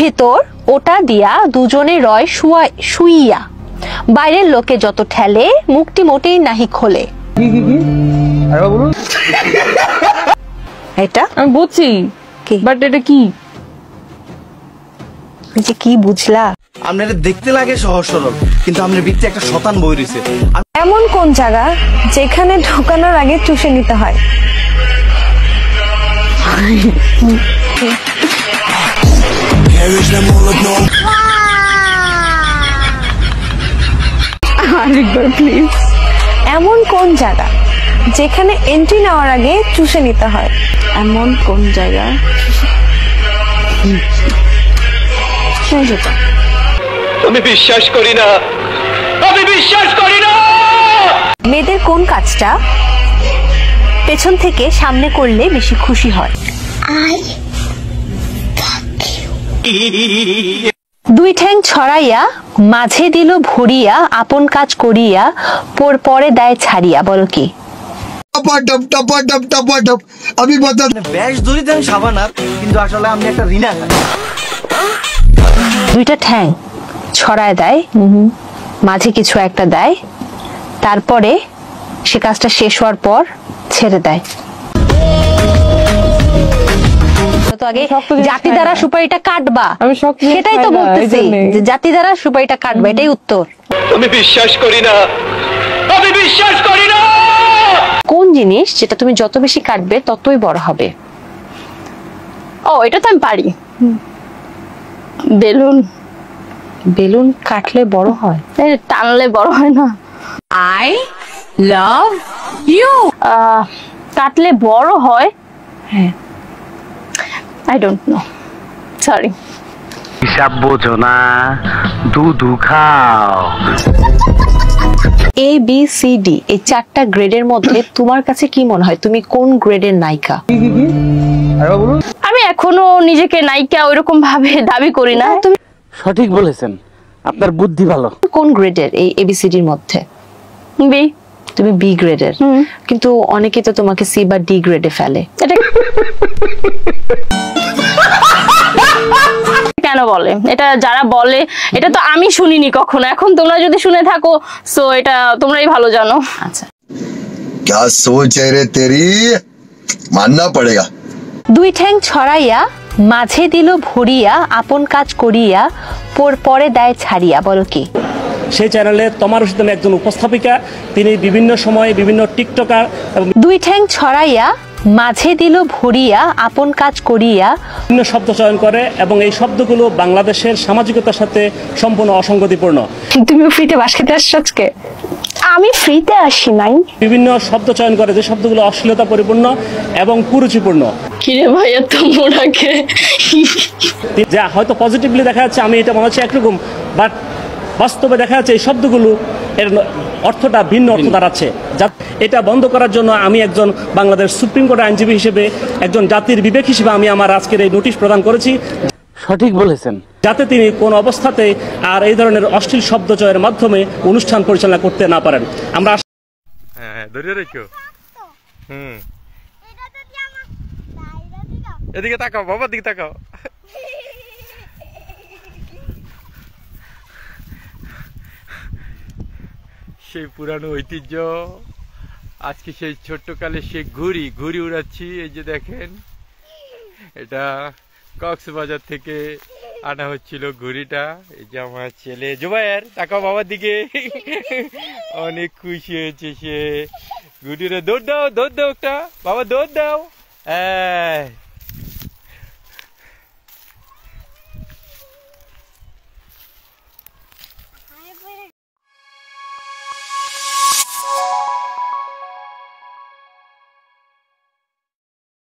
ভেতর ওটা দিয়া দুজনে রয় শুইয়া, বাইরের লোকে যত ঠেলে মুখটি মোটেই নাহি খোলে। এটা আমি বুঝছি, বাট এটা কি যে কি বুঝলা? আপনারা দেখতে লাগে সহজ সরল, কিন্তু আপনার ভিতরে একটা শতান বই রয়েছে। এমন কোন জায়গা যেখানে ঢোকানোর আগে চুষে নিতে হয়? প্লিজ। এমন কোন জায়গা যেখানে এন্ট্রি নেওয়ার আগে চুষে নিতে হয়? এমন কোন জায়গা? আমি বিশ্বাস করি না, আমি বিশ্বাস করি না। মেয়েদের কোন কাজটা পেছন থেকে সামনে করলে বেশি খুশি হয়? দুই ঠ্যাং ছড়াইয়া মাঝে দিল ভরিয়া, আপন কাজ করিয়া পরে দেয় ছাড়িয়া। বলো কি? আমি বেশ দূরে দেন সাবানার, কিন্তু আসলে আমি একটা রিনা। দুইটা ঠ্যাং ছড়ায় দেয়, মাঝে কিছু একটা দেয়, তারপরে সে কাজটা শেষ হওয়ার পর ছেড়ে দেয়। তো আগে জাতি দ্বারা সুপারিটা কাটবা, সেটাই তো বলতেছি, যে জাতি দ্বারা সুপারিটা কাটবা, এটাই উত্তর। আমি বিশ্বাস করি না, আমি বিশ্বাস করি না। কোন জিনিস যেটা তুমি যত বেশি কাটবে ততই বড় হবে? ও, এটা তো আমি পারি। বেলুন। বেলুন কাটলে বড় হয়, টানলে বড় হয় না। I love you. কাটলে বড় হয়? হ্যাঁ। I don't know, sorry. হিসাব বোঝো না, দুধু খাও। এ বি সি ডি এই চারটা গ্রেডের মধ্যে তোমার কাছে কি মনে হয় তুমি কোন গ্রেডের নায়িকা? আমি এখনো নিজেকে নায়িকা ওইরকম ভাবে দাবি করি না। তুমি সঠিক বলেছেন, আপনার বুদ্ধি ভালো। কোন গ্রেডের এই এবিসিডির মধ্যে? বি। তুমি বি গ্রেডের, কিন্তু অনেকে তো তোমাকে সি বা ডি গ্রেডে ফেলে। এটা কেন বলে? এটা যারা বলে এটা তো আমি শুনিনি কখনো। এখন তোমরা যদি শুনে থাকো, সো এটা তোমরাই ভালো জানো। আচ্ছা, क्या सोच है रे तेरी, मानना पड़ेगा। দুই ঠ্যাং ছড়াইয়া মাঝে দিল ভরিয়া, আপন কাজ করিয়া পরে দেয় ছাড়িয়া। বলো কি? সেই চ্যানেলে তোমার নামে একজন উপস্থাপিকা, তিনি বিভিন্ন সময়ে বিভিন্ন টিকটকার এবং দুই ঠ্যাং ছড়াইয়া মাঝে দিল ভরিয়া, আপন কাজ করিয়া বিভিন্ন শব্দ চয়ন করে, এবং এই শব্দগুলো বাংলাদেশের সামাজিকতার সাথে সম্পূর্ণ অসঙ্গতিপূর্ণ। তুমি ফ্রিতে বাস খেতে আসছো আজকে? আমি ফ্রিতে আসি নাই। বিভিন্ন শব্দ চয়ন করে যে শব্দগুলো অশ্লীলতা পরিপূর্ণ এবং কুরুচিপূর্ণ। কিরে ভাইয়া, তোমরাকে যা হয়তো পজিটিভলি দেখা যাচ্ছে, আমি এটা মনে হচ্ছে একরকম, বাট বাস্তবে দেখা যাচ্ছে এই শব্দগুলো এর অর্থটা ভিন্ন অর্থ দাঁড়াচ্ছে। এটা বন্ধ করার জন্য আমি একজন বাংলাদেশ সুপ্রিম কোর্টের আইনজীবী হিসেবে, একজন জাতির বিবেক হিসেবে আমি আমার আজকের এই নোটিশ প্রদান করেছি। সঠিক বলেছেন, যাতে তিনি কোন অবস্থাতে আর এই ধরনের অশ্লীল শব্দ চয়ের মাধ্যমে অনুষ্ঠান পরিচালনা করতে না পারেন। আমরা এদিকে তাকাও, বাবার দিকে তাকাও। সেই পুরানো ঐতিহ্য, আজকে সেই ছোট্টকালে সে ঘুড়ি উড়াচ্ছি। এই যে দেখেন, এটা কক্সবাজার থেকে আনা হচ্ছিল ঘুড়িটা। এই যে আমার ছেলে জুবায়ের, তাকাও বাবার দিকে, অনেক খুশি হয়েছে সে। ঘুড়িটা দৌড় দাও একটা, বাবা দৌড় দাও।